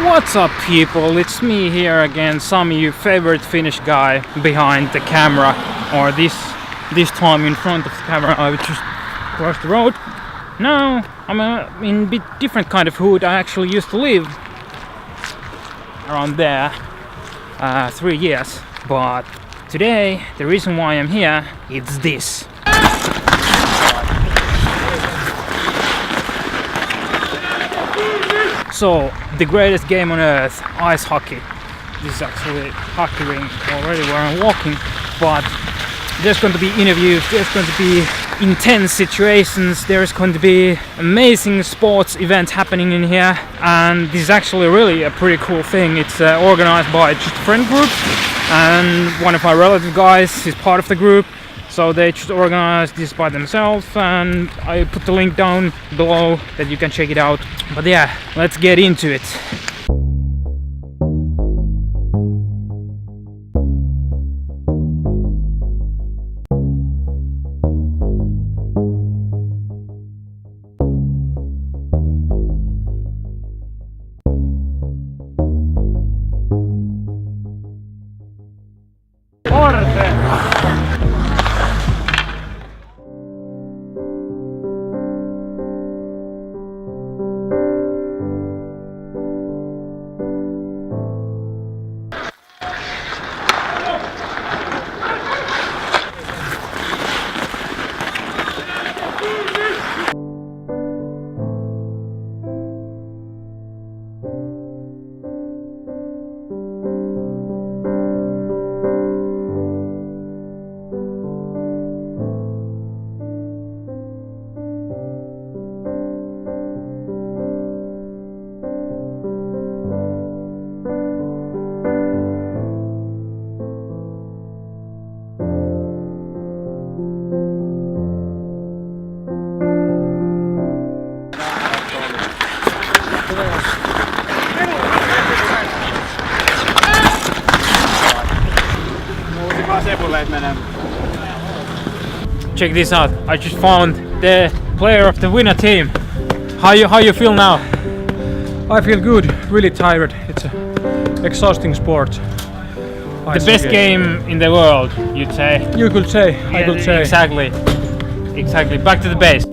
What's up, people? It's me here again, some of your favorite Finnish guy behind the camera, or this time in front of the camera. I would just cross the road. Now I'm in a bit different kind of hood. I actually used to live around there 3 years, but today the reason why I'm here is this. So, the greatest game on earth, ice hockey. This is actually hockey rink already where I'm walking, but there's going to be interviews, there's going to be intense situations, there's going to be amazing sports events happening in here, and this is actually really a pretty cool thing. It's organized by just a friend group, and one of my relative guys is part of the group. So they just organized this by themselves, and I put the link down below that you can check it out. But yeah, let's get into it. Check this out. I just found the player of the winner team. How you feel now? I feel good. Really tired. It's an exhausting sport. The best game in the world, you'd say. You could say. I could say. Exactly. Back to the base.